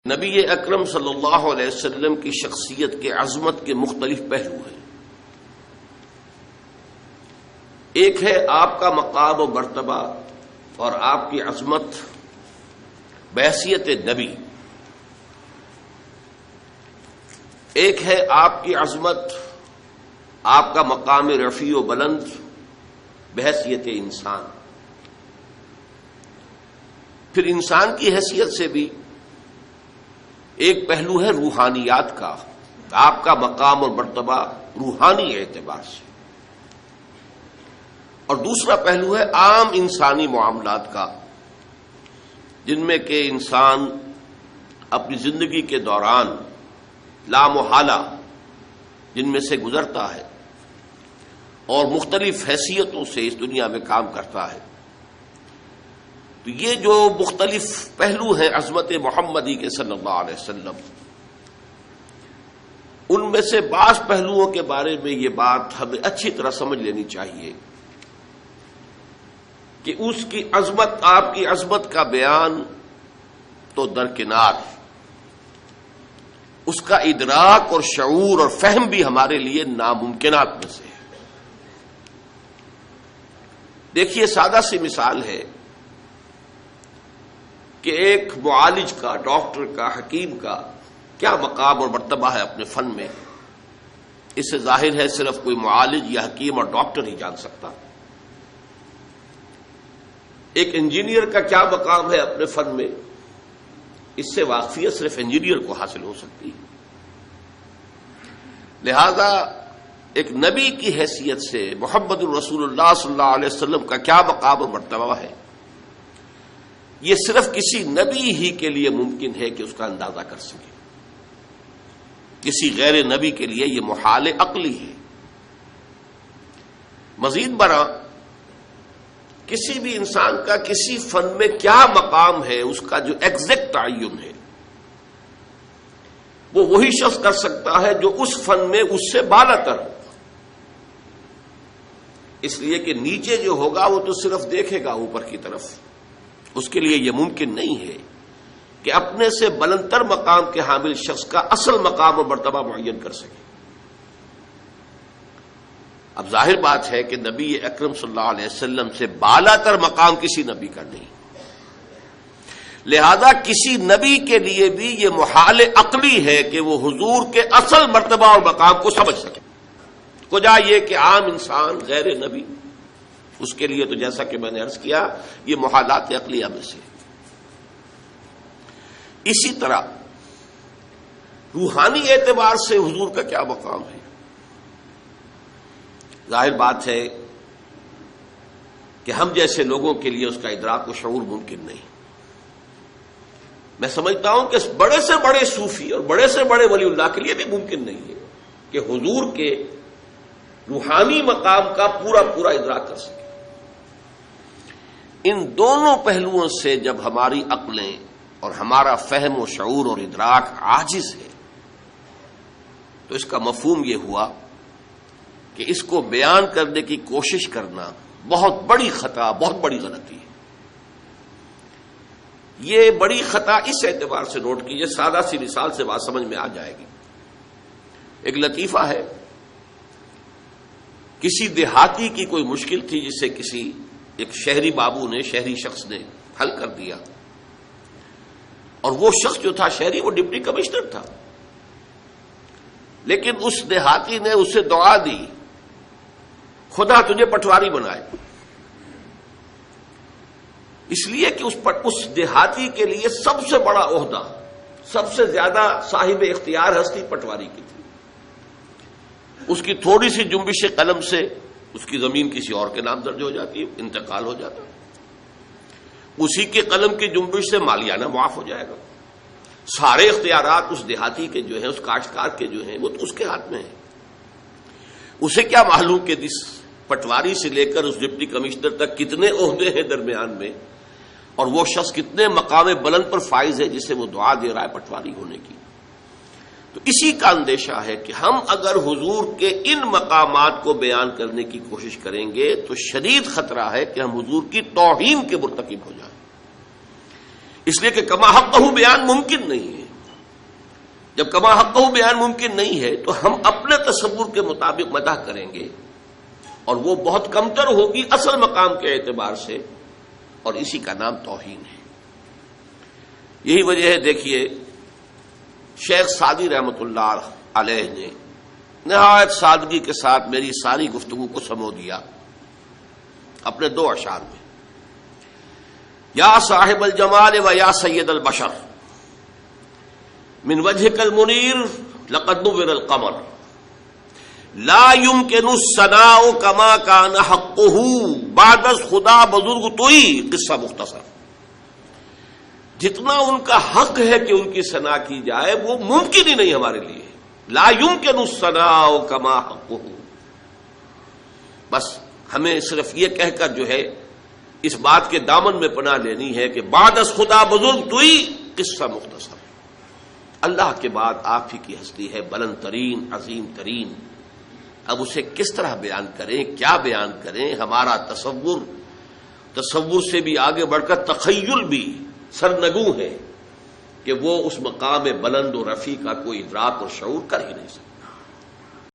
نبی اکرم صلی اللہ علیہ وسلم کی شخصیت کے عظمت کے مختلف پہلو ہیں۔ ایک ہے آپ کا مقام و مرتبہ اور آپ کی عظمت بحیثیت نبی، ایک ہے آپ کی عظمت، آپ کا مقام رفیع و بلند بحیثیت انسان۔ پھر انسان کی حیثیت سے بھی ایک پہلو ہے روحانیات کا، آپ کا مقام اور مرتبہ روحانی اعتبار سے، اور دوسرا پہلو ہے عام انسانی معاملات کا، جن میں کہ انسان اپنی زندگی کے دوران لامحالہ جن میں سے گزرتا ہے اور مختلف حیثیتوں سے اس دنیا میں کام کرتا ہے۔ تو یہ جو مختلف پہلو ہیں عظمت محمدی کے صلی اللہ علیہ وسلم، ان میں سے بعض پہلوؤں کے بارے میں یہ بات ہمیں اچھی طرح سمجھ لینی چاہیے کہ اس کی عظمت، آپ کی عظمت کا بیان تو درکنار، اس کا ادراک اور شعور اور فہم بھی ہمارے لیے ناممکنات میں سے ہے۔ دیکھیے، سادہ سی مثال ہے کہ ایک معالج کا، ڈاکٹر کا، حکیم کا کیا مقام اور مرتبہ ہے اپنے فن میں، اس سے ظاہر ہے صرف کوئی معالج یا حکیم اور ڈاکٹر ہی جان سکتا۔ ایک انجینئر کا کیا مقام ہے اپنے فن میں، اس سے واقفیت صرف انجینئر کو حاصل ہو سکتی ہے۔ لہذا ایک نبی کی حیثیت سے محمد الرسول اللہ صلی اللہ علیہ وسلم کا کیا مقام اور مرتبہ ہے، یہ صرف کسی نبی ہی کے لیے ممکن ہے کہ اس کا اندازہ کر سکے، کسی غیر نبی کے لیے یہ محال عقلی ہے۔ مزید برآں کسی بھی انسان کا کسی فن میں کیا مقام ہے، اس کا جو ایگزیکٹ تعین ہے، وہ وہی شخص کر سکتا ہے جو اس فن میں اس سے بالا تر ہو۔ اس لیے کہ نیچے جو ہوگا وہ تو صرف دیکھے گا اوپر کی طرف، اس کے لیے یہ ممکن نہیں ہے کہ اپنے سے بلندتر مقام کے حامل شخص کا اصل مقام اور مرتبہ معین کر سکے۔ اب ظاہر بات ہے کہ نبی اکرم صلی اللہ علیہ وسلم سے بالا تر مقام کسی نبی کا نہیں، لہذا کسی نبی کے لیے بھی یہ محال عقلی ہے کہ وہ حضور کے اصل مرتبہ اور مقام کو سمجھ سکے۔ کجا یہ کہ عام انسان غیر نبی، اس کے لیے تو جیسا کہ میں نے عرض کیا یہ محالات عقلیہ میں سے۔ اسی طرح روحانی اعتبار سے حضور کا کیا مقام ہے، ظاہر بات ہے کہ ہم جیسے لوگوں کے لیے اس کا ادراک و شعور ممکن نہیں۔ میں سمجھتا ہوں کہ بڑے سے بڑے صوفی اور بڑے سے بڑے ولی اللہ کے لیے بھی ممکن نہیں ہے کہ حضور کے روحانی مقام کا پورا پورا ادراک کر سکے۔ ان دونوں پہلوؤں سے جب ہماری عقلیں اور ہمارا فہم و شعور اور ادراک عاجز ہے تو اس کا مفہوم یہ ہوا کہ اس کو بیان کرنے کی کوشش کرنا بہت بڑی خطا، بہت بڑی غلطی ہے۔ یہ بڑی خطا اس اعتبار سے نوٹ کیجیے، سادہ سی مثال سے بات سمجھ میں آ جائے گی۔ ایک لطیفہ ہے، کسی دیہاتی کی کوئی مشکل تھی جسے کسی ایک شہری بابو نے، شہری شخص نے حل کر دیا، اور وہ شخص جو تھا شہری، وہ ڈپٹی کمشنر تھا، لیکن اس دیہاتی نے اسے دعا دی، خدا تجھے پٹواری بنائے، اس لیے کہ اس دیہاتی کے لیے سب سے بڑا عہدہ، سب سے زیادہ صاحب اختیار ہستی پٹواری کی تھی۔ اس کی تھوڑی سی جنبش قلم سے اس کی زمین کسی اور کے نام درج ہو جاتی ہے، انتقال ہو جاتا ہے، اسی کے قلم کی جنبش سے مالیانہ معاف ہو جائے گا۔ سارے اختیارات اس دیہاتی کے جو ہیں، اس کاشتکار کے جو ہیں، وہ تو اس کے ہاتھ میں ہیں۔ اسے کیا معلوم کہ اس پٹواری سے لے کر اس ڈپٹی کمشنر تک کتنے عہدے ہیں درمیان میں، اور وہ شخص کتنے مقام بلند پر فائز ہے جسے وہ دعا دے رہا ہے پٹواری ہونے کی۔ تو اسی کا اندیشہ ہے کہ ہم اگر حضور کے ان مقامات کو بیان کرنے کی کوشش کریں گے تو شدید خطرہ ہے کہ ہم حضور کی توہین کے مرتکب ہو جائیں، اس لیے کہ کما حقہ بیان ممکن نہیں ہے۔ جب کما حقہ بیان ممکن نہیں ہے تو ہم اپنے تصور کے مطابق مدح کریں گے، اور وہ بہت کمتر ہوگی اصل مقام کے اعتبار سے، اور اسی کا نام توہین ہے۔ یہی وجہ ہے، دیکھیے شیخ سعدی رحمۃ اللہ علیہ نے نہایت سادگی کے ساتھ میری ساری گفتگو کو سمو دیا اپنے 2 اشعار میں، یا صاحب الجمال و یا سید البشر من وجهك المنیر لقد نور القمر لا يمكن الثناء كما كان حقه بعد از خدا بزرگ توئی، قصہ مختصر۔ جتنا ان کا حق ہے کہ ان کی ثنا کی جائے وہ ممکن ہی نہیں ہمارے لیے، لا يمكن الثناء كما حقه۔ بس ہمیں صرف یہ کہہ کر جو ہے اس بات کے دامن میں پناہ لینی ہے کہ بعد از خدا بزرگ توئی، قصہ مختصر۔ اللہ کے بعد آپ ہی کی ہستی ہے بلند ترین، عظیم ترین، اب اسے کس طرح بیان کریں، کیا بیان کریں؟ ہمارا تصور سے بھی آگے بڑھ کر تخیل بھی سرنگوں ہے کہ وہ اس مقام بلند و رفیع کا کوئی ادراک اور شعور کر ہی نہیں سکتا۔